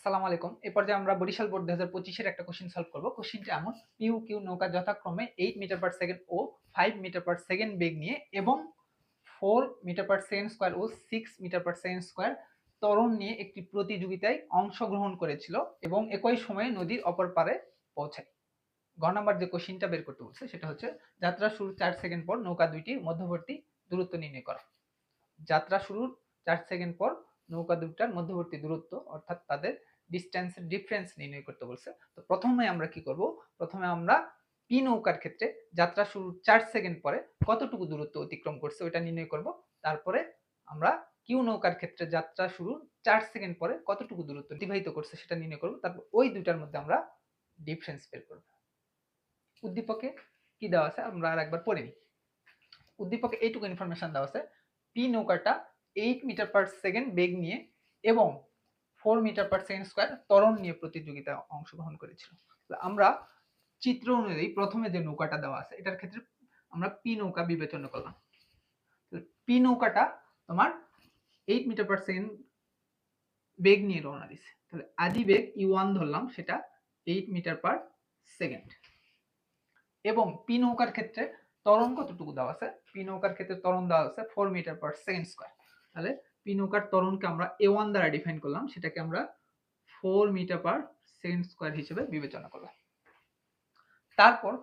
আসসালামু আলাইকুম। এ পর্যায়ে আমরা বরিশাল বোর্ড 2025 এর একটা কোশ্চেন সলভ করব। কোশ্চেনটা এমন, পিউ কিউ নৌকা যথাক্রমে 8 মিটার পার সেকেন্ড ও 5 মিটার পার সেকেন্ড বেগ নিয়ে এবং 4 মিটার পার সেকেন্ড স্কয়ার ও 6 মিটার পার সেকেন্ড স্কয়ার ত্বরণ নিয়ে একটি প্রতিযোগিতায় অংশগ্রহণ করেছিল এবং একই সময়ে নদীর অপর পারে পৌঁছায়। গ নাম্বার যে কোশ্চেনটা বের করতে বলছে সেটা হচ্ছে, যাত্রা শুরুর 4 সেকেন্ড পর নৌকা দুইটির মধ্যবর্তী দূরত্ব নির্ণয় করো। যাত্রা শুরুর 4 সেকেন্ড পর নৌকা দুটার মধ্যবর্তী দূরত্ব অর্থাৎ তাদের ডিস্টেন্সের ডিফারেন্স নির্ণয় করতে বলছে। তো প্রথমে আমরা কি করব, প্রথমে আমরা পি নৌকার ক্ষেত্রে যাত্রা শুরুর 4 সেকেন্ড পরে কতটুকু দূরত্ব অতিক্রম করছে ওটা নির্ণয় করব। তারপরে আমরা কিউ নৌকার ক্ষেত্রে যাত্রা শুরুর 4 সেকেন্ড পরে কতটুকু দূরত্ব অতিবাহিত করছে সেটা নির্ণয় করব। তারপর ওই দুটার মধ্যে আমরা ডিফারেন্স বের করব। উদ্দীপকে কি দেওয়া আছে আমরা আরেকবার পড়ে নিই। উদ্দীপকে এইটুকু ইনফরমেশন দেওয়া আছে, পি নৌকাটা 8 মিটার পার সেকেন্ড বেগ নিয়ে এবং 4 মিটার পার সেকেন্ড স্কয়ার ত্বরণ নিয়ে প্রতিযোগিতায় অংশগ্রহণ করেছিল। আমরা চিত্র অনুযায়ী প্রথমে যে নৌকাটা দেওয়া আছে এটার ক্ষেত্রে আমরা পি নৌকা বিবেচনা করলাম। পি নৌকাটা তোমার 8 মিটার পার সেকেন্ড বেগ নিয়ে রওনা দিছে, তাহলে আদি বেগ u1 ধরলাম, সেটা 8 মিটার পার সেকেন্ড। এবং পি নৌকার ক্ষেত্রে ত্বরণ কতটুকু দেওয়া আছে, পি নৌকার ক্ষেত্রে ত্বরণ দেওয়া আছে 4 মিটার পার সেকেন্ড স্কয়ার। তাহলে পি নৌকার ত্বরণকে আমরা a1 দ্বারা ডিফাইন করলাম, সেটাকে আমরা 4 মিটার পার সেকেন্ড স্কয়ার হিসেবে বিবেচনা করলাম। তারপর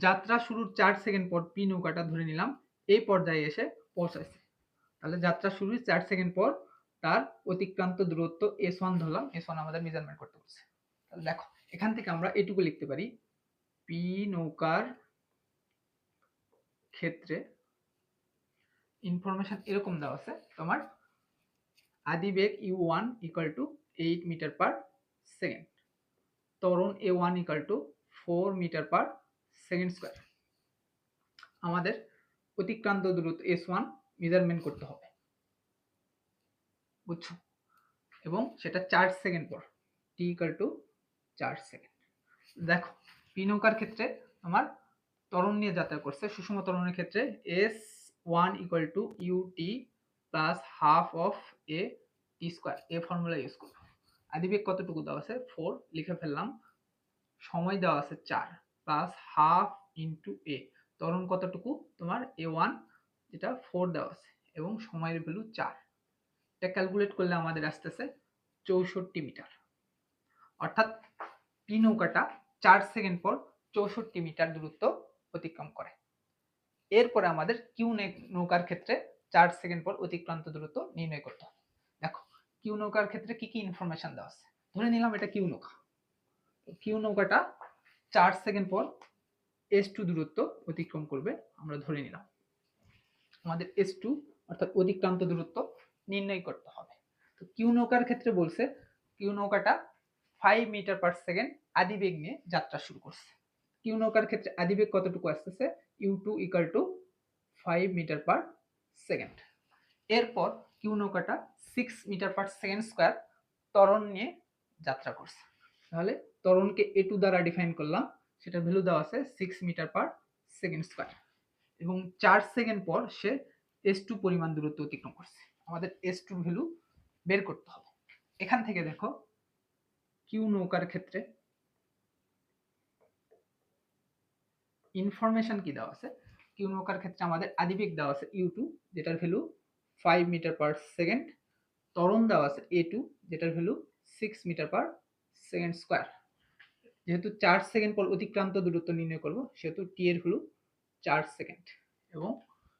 যাত্রা শুরুর 4 সেকেন্ড পর পি নৌকাটা ধরে নিলাম এই পর্যায়ে এসে পৌঁছাইছে। তাহলে যাত্রা শুরুর 4 সেকেন্ড পর তার অতিক্রান্ত দূরত্ব s1 ধরলাম, s1 আমাদের মেজারমেন্ট করতে বলছে। তাহলে দেখো এখান থেকে আমরা এটুকু লিখতে পারি, পি নৌকার ক্ষেত্রে ইনফরমেশন এরকম দেওয়া আছে, তোমার আদি বেগ u1 equal to 8 metre per second, ত্বরণ a1 equal to 4 metre per second square. আমাদের অতিক্রান্ত দূরত্ব s1 মেজারমেন্ট করতে হবে, বুঝছো? এবং সেটা 4 সেকেন্ড পর, t ইকুয়াল টু 4 সেকেন্ড। দেখো পি নৌকার ক্ষেত্রে আমার ত্বরণ নিয়ে যাত্রা করছে, সুষম ত্বরণের ক্ষেত্রে s1 equal to ut plus half of a t square, এই ফর্মুলা ইউজ করব। আদিবেগ কতটুকু দেওয়া আছে 4 লিখে ফেললাম, সময় দেওয়া আছে 4 প্লাস হাফ ইনটু a, ত্বরণ কতটুকু তোমার a1 যেটা 4 দেওয়া আছে এবং সময়ের ভ্যালু 4, এটা ক্যালকুলেট করলে আমাদের আসতেছে 64 মিটার। অর্থাৎ পি নৌকাটা 4 সেকেন্ড পর 64 মিটার দূরত্ব অতিক্রম করে। এরপরে আমাদের কিউ নৌকার ক্ষেত্রে 4 সেকেন্ড পর অতিক্রান্ত দূরত্ব নির্ণয় করতে হবে। দেখো কিউ নৌকার ক্ষেত্রে কি কি ইনফরমেশন দেওয়া আছে, ধরে নিলাম এটা কিউ নৌকা। কিউ নৌকাটা 4 সেকেন্ড পর s2 দূরত্ব অতিক্রম করবে আমরা ধরে নিলাম। আমাদের s2 অর্থাৎ অতিক্রান্ত দূরত্ব নির্ণয় করতে হবে। তো কিউ নৌকার ক্ষেত্রে বলছে কিউ নৌকাটা 5 মিটার পার সেকেন্ড আদি বেগ নিয়ে যাত্রা শুরু করছে। কিউ নৌকার ক্ষেত্রে আদি বেগ কতটুকু আসতেছে, u2 equal to 5 metre per second. এরপর কিউ নৌকাটা 6 মিটার পার সেকেন্ড স্কয়ার ত্বরণ নিয়ে যাত্রা করছে। তাহলে ত্বরণকে a2 দ্বারা ডিফাইন করলাম, সেটার ভ্যালু দেওয়া আছে 6 মিটার পার সেকেন্ড স্কয়ার এবং 4 সেকেন্ড পর সে s2 পরিমাণ দূরত্ব অতিক্রম করছে। আমাদের s2 ভ্যালু বের করতে হবে। এখান থেকে দেখো কিউ নৌকার ক্ষেত্রে ইনফরমেশন কি দেওয়া আছে, কিউ নৌকার ক্ষেত্রে আমাদের আদিবেগ দেওয়া আছে u2 যেটার ভ্যালু 5 মিটার পার সেকেন্ড, ত্বরণ দেওয়া আছে a2 যেটার value 6 metre per second square. যেহেতু 4 সেকেন্ড পর অতিক্রান্ত দূরত্ব নির্ণয় করব সেহেতু t এর ভ্যালু 4 সেকেন্ড এবং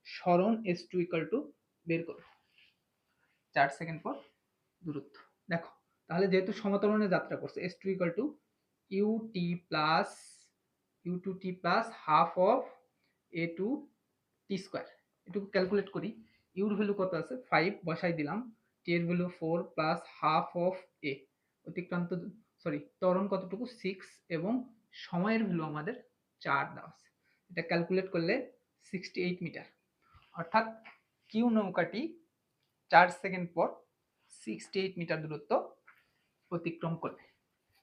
সরণ s2 ইকুয়াল টু বের করব 4 সেকেন্ড পর দূরত্ব। দেখো তাহলে যেহেতু সমতরণে যাত্রা করছে s2 equal to ut plus u2t plus half of a2 t square. এটুকু ক্যালকুলেট করি, u এর ভ্যালু কত আছে 5 বসাই দিলাম, t এর value 4 plus half of a, অতিক্রান্ত ত্বরণ কতটুকু 6 এবং সময়ের ভ্যালু আমাদের 4 দেওয়া আছে। এটা ক্যালকুলেট করলে 68 মিটার। অর্থাৎ কিউ নৌকাটি 4 সেকেন্ড পর 68 মিটার দূরত্ব অতিক্রম করবে।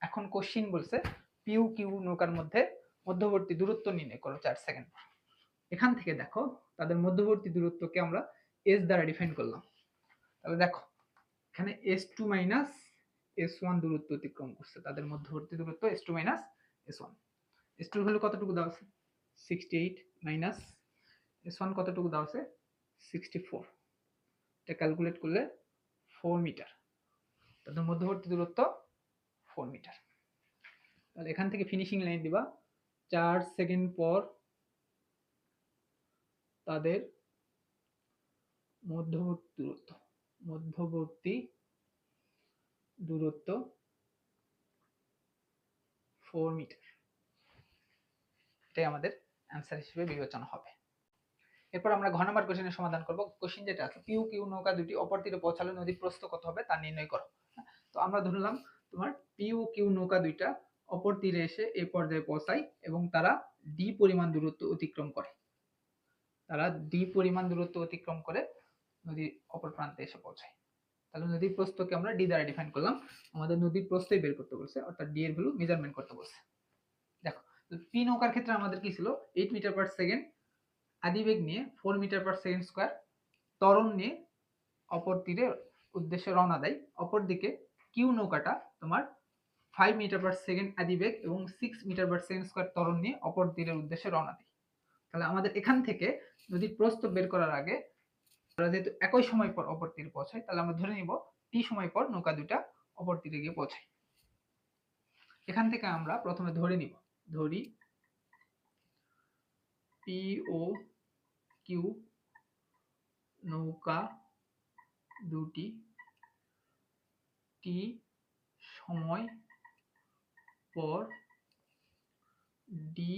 এখন কোশ্চিন বলছে পিউ কিউ নৌকার মধ্যে মধ্যবর্তী দূরত্ব নির্ণয় করো 4 সেকেন্ড পর। এখান থেকে দেখো তাদের মধ্যবর্তী দূরত্বকে আমরা s দ্বারা ডিফাইন করলাম। তাহলে দেখো এখানে s2 মাইনাস S1 দূরত্ব অতিক্রম করছে, তাদের মধ্যবর্তী দূরত্ব S2 মাইনাস S1। S2 এর ভ্যালু কতটুকু দেওয়া আছে 68 মাইনাস S1 কতটুকু দেওয়া আছে 64, এটা ক্যালকুলেট করলে 4 মিটার, তাদের মধ্যবর্তী দূরত্ব 4 মিটার। তাহলে এখান থেকে ফিনিশিং লাইন দিবা 4 সেকেন্ড পর তাদের মধ্যবর্তী দূরত্ব 4 মিটার, এটাই আমাদের অ্যান্সার হিসেবে বিবেচনা হবে। এরপর আমরা ঘ নাম্বার কোশ্চেনের সমাধান করব। কোশ্চেন যেটা আছে পিউ কিউ নৌকা দুটি অপর তীরে পৌঁছালে নদীর প্রস্থ কত হবে তা নির্ণয় করো। তো আমরা ধরলাম তোমার পিউ কিউ নৌকা দুইটা অপর তীরে এসে এই পর্যায়ে পৌঁছায় এবং তারা ডি পরিমাণ দূরত্ব অতিক্রম করে, নদীর অপর প্রান্তে এসে পৌঁছায়। তাহলে নদীর প্রস্থকে আমরা ডি দ্বারা ডিফাইন করলাম, আমাদের নদীর প্রস্থই বের করতে বলছে, অর্থাৎ ডি এর ভ্যালু মেজারমেন্ট করতে বলছে। দেখো পি নৌকার ক্ষেত্রে আমাদের কি ছিল 8 মিটার পার সেকেন্ড আদিবেগ নিয়ে 4 মিটার পার সেকেন্ড স্কয়ার ত্বরণ নিয়ে অপর তীরের উদ্দেশ্যে রওনা দেয়। অপরদিকে কিউ নৌকাটা তোমার 5 মিটার পার সেকেন্ড আদিবেগ এবং 6 মিটার পার সেকেন্ড স্কয়ার ত্বরণ নিয়ে অপর তীরের উদ্দেশ্যে রওনা দেয়। তাহলে আমাদের এখান থেকে নদীর প্রস্থ বের করার আগে আমরা যেহেতু একই সময় পর অপর তীরে পৌঁছাই, তাহলে আমরা ধরে নিব টি সময় পর নৌকা দুটা অপর তীরে গিয়ে পৌঁছায়। এখান থেকে আমরা প্রথমে ধরি পি ও কিউ নৌকা দুটি টি সময় পর ডি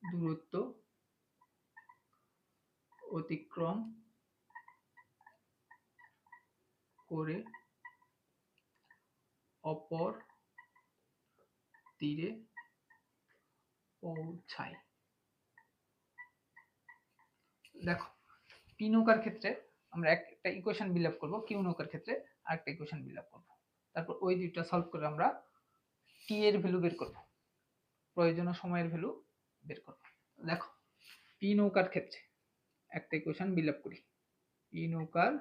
দূরত্ব অতিক্রম করে অপর তীরে পৌঁছায়। দেখো পি নৌকার ক্ষেত্রে আমরা একটা ইকুয়েশন বিল আপ করবো, কিউ নৌকার ক্ষেত্রে আরেকটা ইকুয়েশন বিল আপ করবো, তারপর ওই দুইটা সলভ করে আমরা টি এর ভ্যালু বের করব, প্রয়োজনীয় সময়ের ভ্যালু বের করব। দেখো পি নৌকার ক্ষেত্রে একটা ইকুয়েশন বিল আপ করি। পি নৌকার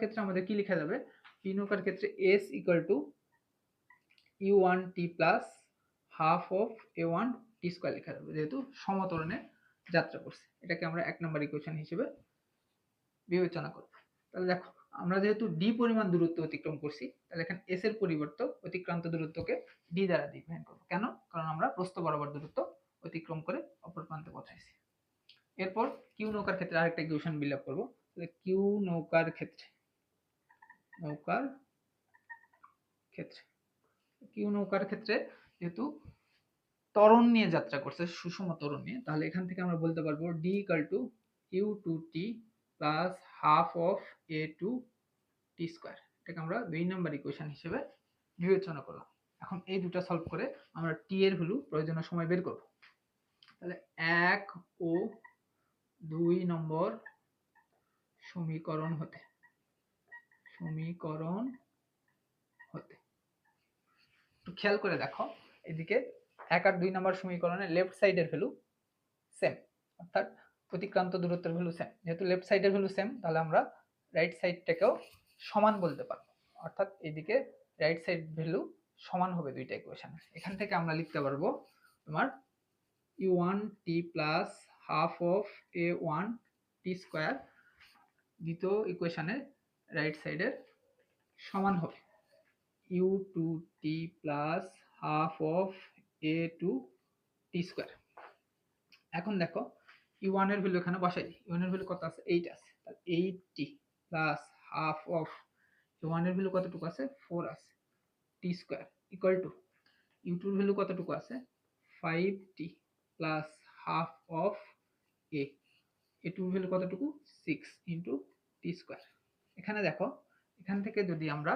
ক্ষেত্রে আমাদের কি লেখা যাবে, পি নৌকার ক্ষেত্রে S equal to U1T plus half of A1 T square লেখা যাবে, যেহেতু সমতরণে যাত্রা করছে। এটাকে আমরা 1 নাম্বার ইকুয়েশন হিসেবে বিবেচনা করব। তাহলে দেখো আমরা যেহেতু ডি পরিমাণ দূরত্ব অতিক্রম করছি, তাহলে এখানে এস এর পরিবর্তে অতিক্রান্ত দূরত্বকে ডি দ্বারা ডিফাইন করব। কেন? কারণ আমরা প্রস্থ বরাবর দূরত্ব অতিক্রম করে অপর প্রান্তে পৌঁছাইছি। এরপর কিউ নৌকার ক্ষেত্রে আরেকটা ইকুয়েশন বিল আপ করব। তাহলে কিউ নৌকার ক্ষেত্রে যেহেতু ত্বরণ নিয়ে যাত্রা করছে, সুষম ত্বরণ নিয়ে, তাহলে এখান থেকে আমরা বলতে পারবো D equal to U2T plus half of A2 T square. এটাকে আমরা 2 নাম্বার ইকুয়েশন হিসেবে বিবেচনা করলাম। এখন এই দুটো সলভ করে আমরা টি এর ভ্যালু প্রয়োজনীয় সময় বের করব। তাহলে 1 ও 2 নম্বর সমীকরণ হতে একটু খেয়াল করে দেখো, এদিকে 1 আর 2 নম্বর সমীকরণের লেফট সাইডের ভ্যালু সেম, অর্থাৎ অতিক্রান্ত দূরত্বের ভ্যালু সেম। যেহেতু লেফট সাইডের ভ্যালু সেম, তাহলে আমরা রাইট সাইডটাকেও সমান বলতে পারবো, অর্থাৎ এদিকে রাইট সাইড ভ্যালু সমান হবে দুইটা ইকুয়েশনে। এখান থেকে আমরা লিখতে পারবো তোমার U1T plus half of A1 T square দ্বিতীয় ইকুয়েশনে রাইট সাইডের সমান হবে U2T plus half of A2 T square. এখন দেখো U1 এর ভ্যালু এখানে বসাই দিই। U1 এর ভ্যালু কত আছে 8 আছে, তাহলে 8T plus half of U1 এর ভ্যালু কতটুকু আছে 4 আছে টি স্কয়ার ইকুয়াল টু U2 এর ভ্যালু কতটুকু আছে 5T plus half of A2 এর ভ্যালু কতটুকু 6 ইনটু টি স্কয়ার। এখানে দেখো এখান থেকে যদি আমরা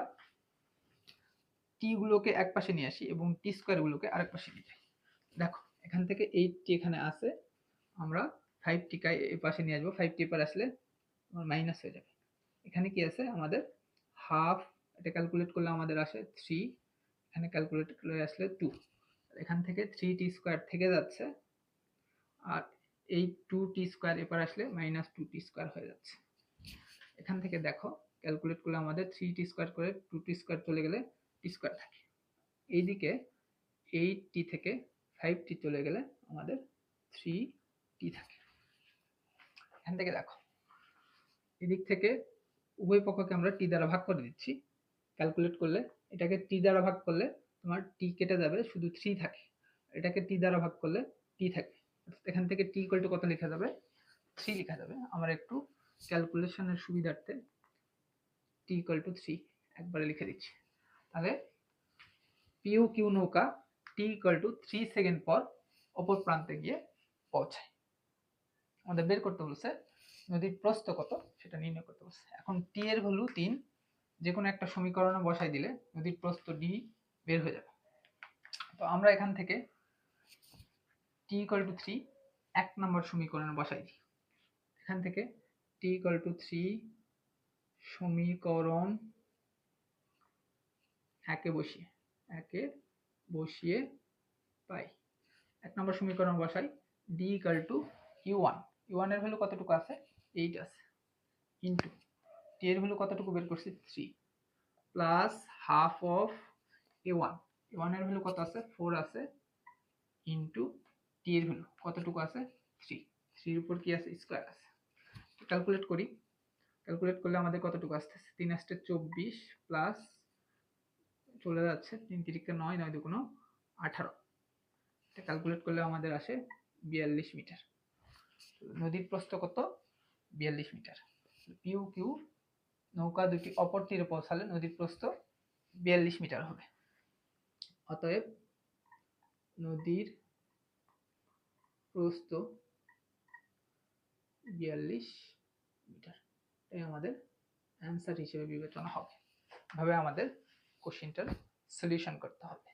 টি গুলোকে এক পাশে নিয়ে আসি এবং টি স্কয়ার গুলোকে আরেক পাশে নিয়ে যাই, দেখো এখান থেকে 8T এখানে আছে, আমরা 5T কে এই পাশে নিয়ে আসবো, 5T পর আসলে মাইনাস হয়ে যাবে। এখানে কি আছে আমাদের হাফ, এটা ক্যালকুলেট করলে আমাদের আসে 3, এখানে ক্যালকুলেট করে আসলে 2, এখান থেকে 3T স্কয়ার থেকে যাচ্ছে, আর এই 2T স্কয়ার এপার আসলে মাইনাস 2T স্কয়ার হয়ে যাচ্ছে। এখান থেকে দেখো ক্যালকুলেট করলে আমাদের 3t স্কোয়ার করে 2t স্কোয়ার চলে গেলে t স্কোয়ার থাকে। এইদিকে 8t থেকে 5t চলে গেলে আমাদের 3t থাকে। এখান থেকে দেখো এদিক থেকে উভয় পক্ষকে আমরা টি দ্বারা ভাগ করে দিচ্ছি। ক্যালকুলেট করলে এটাকে টি দ্বারা ভাগ করলে তোমার টি কেটে যাবে, শুধু 3 থাকে। এটাকে টি দ্বারা ভাগ করলে টি থাকে। এখান থেকে টি ইকুয়াল টু কত লেখা যাবে? 3 লেখা যাবে। আমরা একটু ক্যালকুলেশনের সুবিধার্থে টি ইকুয়াল টু 3 একবারে লিখে দিচ্ছি। তাহলে পিউ কিউ নৌকা টি ইকুয়াল টু 3 সেকেন্ড পর অপর প্রান্তে গিয়ে পৌঁছায়। আমাদের বের করতে বলছে নদীর প্রস্থ কত সেটা নির্ণয় করতে বলছে। এখন টি এর ভ্যালু 3, যে কোনো একটা সমীকরণে বসাই দিলে নদীর প্রস্থ ডি বের হয়ে যাবে। তো আমরা এখান থেকে টি ইকুয়াল টু 3 এক নম্বর সমীকরণে বসাই দিই। এখান থেকে টি ইকুয়াল টু 3 সমীকরণ একে বসিয়ে পাই। এক নম্বর সমীকরণ বসাই ডি ইকুয়াল টু ইউ1। ইউ1 এর ভ্যালু কতটুকু আছে? 8 আছে, ইন্টু টি এর ভ্যালু কতটুকু বের করছি? 3 plus half of a1। a1 এর ভ্যালু কত আছে? 4 আছে, ইন্টু টি এর ভ্যালু কতটুকু আছে? 3। 3 এর উপর কি আছে? স্কয়ার আছে। ক্যালকুলেট করি। ক্যালকুলেট করলে আমাদের কতটুকু আসতেছে? 3 আসতে 24 প্লাস চলে যাচ্ছে 3 তিরিকে 9, 9 দুগুণ 18। এটা ক্যালকুলেট করলে আমাদের আসে 42 মিটার। নদীর প্রস্থ কত? 42 মিটার। পিউ কিউ নৌকা দুটি অপর তীরে পৌঁছালে নদীর প্রস্থ 42 মিটার হবে। অতএব নদীর প্রস্থ 42 মিটার, এই আমাদের অ্যান্সার হিসেবে বিবেচনা হবে। এভাবে আমাদের কোশ্চেনটার সলিউশন করতে হবে।